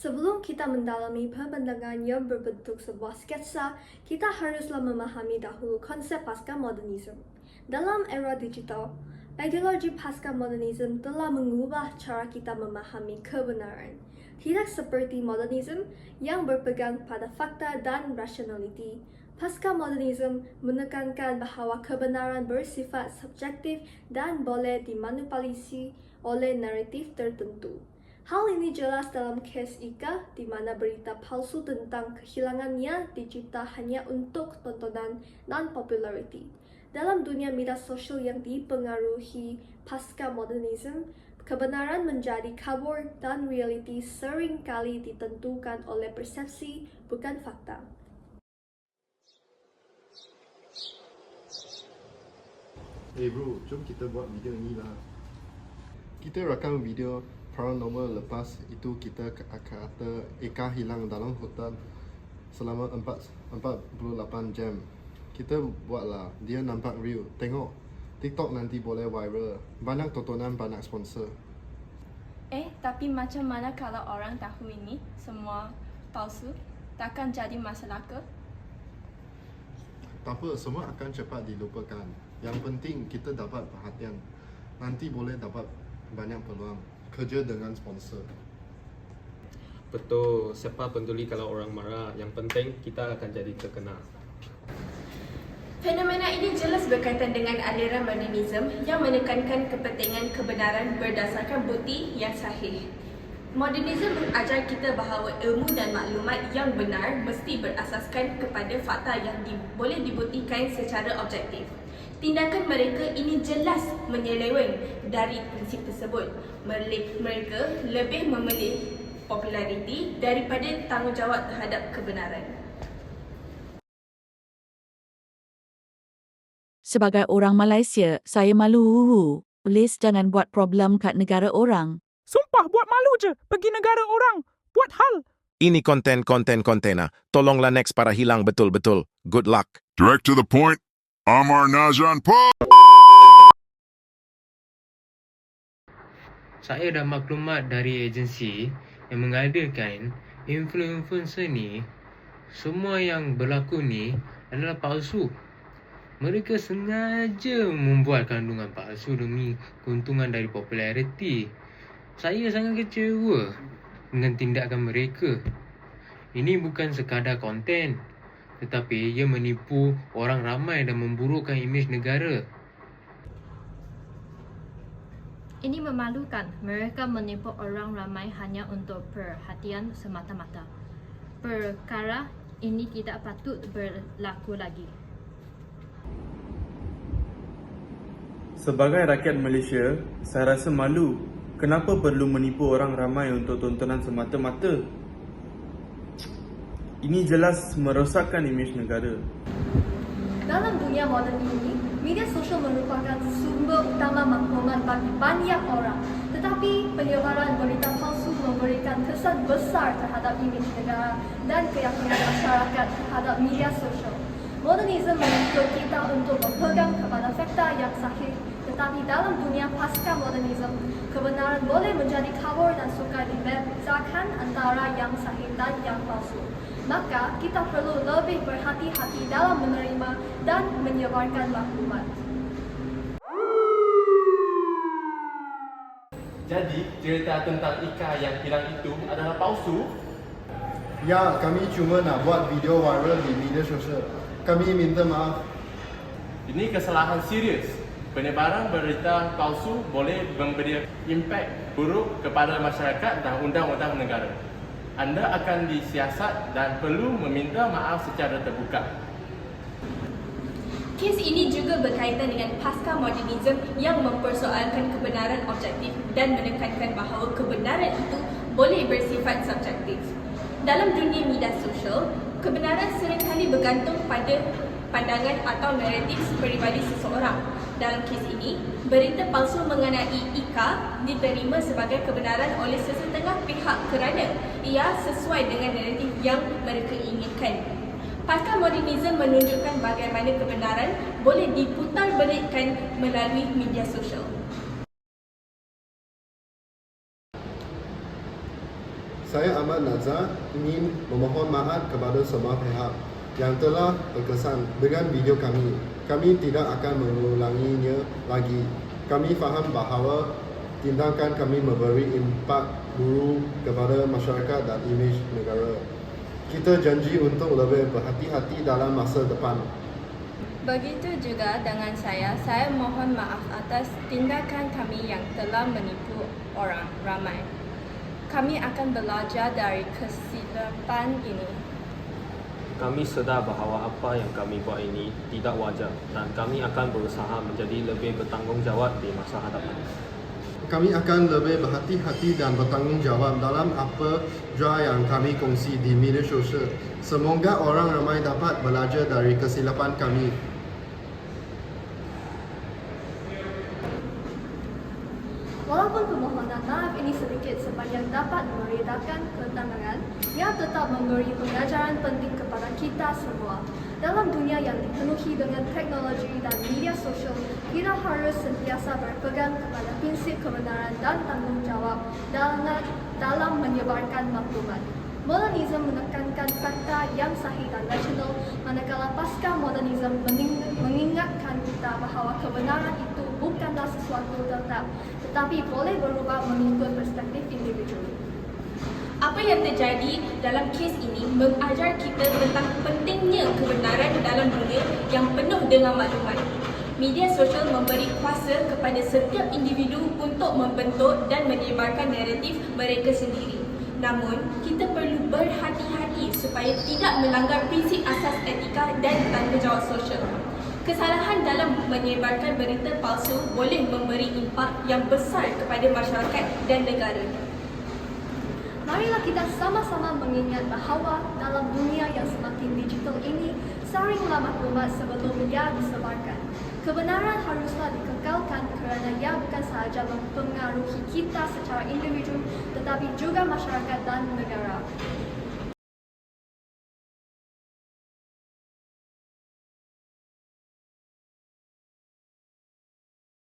Sebelum kita mendalami perbandingan yang berbentuk sebuah sketsa, kita haruslah memahami dahulu konsep pasca-modernisme. Dalam era digital, ideologi pasca-modernisme telah mengubah cara kita memahami kebenaran. Tidak seperti modernisme yang berpegang pada fakta dan rationality. Pasca-modernisme menekankan bahawa kebenaran bersifat subjektif dan boleh dimanipulasi oleh naratif tertentu. Hal ini jelas dalam kes Ika, di mana berita palsu tentang kehilangannya dicipta hanya untuk tontonan dan populariti. Dalam dunia media sosial yang dipengaruhi pasca modernisme, kebenaran menjadi kabur dan realiti sering kali ditentukan oleh persepsi, bukan fakta. Bro, jom kita buat video ni lah. Kita rakam video paranormal, lepas itu kita kata Eka hilang dalam hutan selama 48 jam. Kita buatlah, dia nampak real. Tengok, TikTok nanti boleh viral. Banyak tontonan, banyak sponsor. Tapi macam mana kalau orang tahu ini semua palsu? Takkan jadi masalah ke? Tak apa, semua akan cepat dilupakan. Yang penting kita dapat perhatian. Nanti boleh dapat banyak peluang kerja dengan sponsor. Betul, siapa peduli kalau orang marah. Yang penting kita akan jadi terkenal. Fenomena ini jelas berkaitan dengan aliran modernisme yang menekankan kepentingan kebenaran berdasarkan bukti yang sahih. Modernisme mengajar kita bahawa ilmu dan maklumat yang benar mesti berasaskan kepada fakta yang boleh dibuktikan secara objektif. Tindakan mereka ini jelas menyeleweng dari prinsip tersebut. Mereka lebih memilih populariti daripada tanggungjawab terhadap kebenaran. Sebagai orang Malaysia, saya malu. Please jangan buat problem kat negara orang. Sumpah buat malu je, pergi negara orang. Buat hal. Ini konten. Tolonglah next para hilang betul-betul. Good luck. Direct to the point. Amar Nazan Paul. Saya dah maklumat dari agensi yang mengadakan influencer ni, semua yang berlaku ni adalah palsu. Mereka sengaja membuat kandungan palsu demi keuntungan dari populariti. Saya sangat kecewa dengan tindakan mereka. Ini bukan sekadar konten, tetapi ia menipu orang ramai dan memburukkan imej negara. Ini memalukan. Mereka menipu orang ramai hanya untuk perhatian semata-mata. Perkara ini tidak patut berlaku lagi. Sebagai rakyat Malaysia, saya rasa malu. Kenapa perlu menipu orang ramai untuk tontonan semata-mata? Ini jelas merosakkan imej negara. Dalam dunia moden ini, media sosial merupakan sumber utama maklumat bagi banyak orang. Tetapi penyebaran berita palsu memberikan kesan besar terhadap imej negara dan keyakinan masyarakat terhadap media sosial. Modernisme menuntut kita untuk berpegang kepada fakta yang sahih, tetapi dalam dunia pasca modernisme, kebenaran boleh menjadi kabur dan sukar dibezakan antara yang sahih dan yang palsu. Maka kita perlu lebih berhati-hati dalam menerima dan menyebarkan maklumat. Jadi, cerita tentang Ika yang hilang itu adalah palsu? Ya, kami cuma nak buat video viral di media sosial. Kami minta maaf. Ini kesalahan serius. Penyebaran berita palsu boleh memberi impak buruk kepada masyarakat dan undang-undang negara. Anda akan disiasat dan perlu meminta maaf secara terbuka. Kes ini juga berkaitan dengan pasca modernisme yang mempersoalkan kebenaran objektif dan menekankan bahawa kebenaran itu boleh bersifat subjektif. Dalam dunia media sosial, kebenaran seringkali bergantung pada pandangan atau naratif peribadi seseorang. Dalam kes ini, berita palsu mengenai Ika diterima sebagai kebenaran oleh sesetengah pihak kerana ia sesuai dengan naratif yang mereka inginkan. Pasca modernisme menunjukkan bagaimana kebenaran boleh diputarbalikkan melalui media sosial. Saya Ahmad Nazar ingin memohon maaf kepada semua pihak yang telah terkesan dengan video kami. Kami tidak akan mengulanginya lagi. Kami faham bahawa tindakan kami memberi impak buruk kepada masyarakat dan imej negara. Kita janji untuk lebih berhati-hati dalam masa depan. Begitu juga dengan saya mohon maaf atas tindakan kami yang telah menipu orang ramai. Kami akan belajar dari kesilapan ini. Kami sedar bahawa apa yang kami buat ini tidak wajar dan kami akan berusaha menjadi lebih bertanggungjawab di masa hadapan. Kami akan lebih berhati-hati dan bertanggungjawab dalam apa jua yang kami kongsi di media sosial. Semoga orang ramai dapat belajar dari kesilapan kami. Walaupun permohonan maaf ini sedikit sepanjang dapat meredakan ketenangan, ia tetap memberi pengajaran penting kepada kita semua. Dalam dunia yang dipenuhi dengan teknologi dan media sosial, kita harus sentiasa berpegang kepada prinsip kebenaran dan tanggungjawab dalam menyebarkan maklumat. Modernisme menekankan fakta yang sahih dan rasional, manakala pasca modernisme mengingatkan kita bahawa kebenaran itu bukanlah sesuatu tetap, tetapi boleh berubah mengikut perspektif individu. Apa yang terjadi dalam kes ini mengajar kita tentang pentingnya kebenaran dalam dunia yang penuh dengan maklumat. Media sosial memberi kuasa kepada setiap individu untuk membentuk dan menyebarkan naratif mereka sendiri. Namun, kita perlu berhati-hati supaya tidak melanggar prinsip asas etika dan tanggungjawab sosial. Kesalahan dalam menyebarkan berita palsu boleh memberi impak yang besar kepada masyarakat dan negara. Marilah kita sama-sama mengingat bahawa dalam dunia yang semakin digital ini, saringlah maklumat sebelum ia disebarkan. Kebenaran haruslah dikekalkan kerana ia bukan sahaja mempengaruhi kita secara individu, tetapi juga masyarakat dan negara.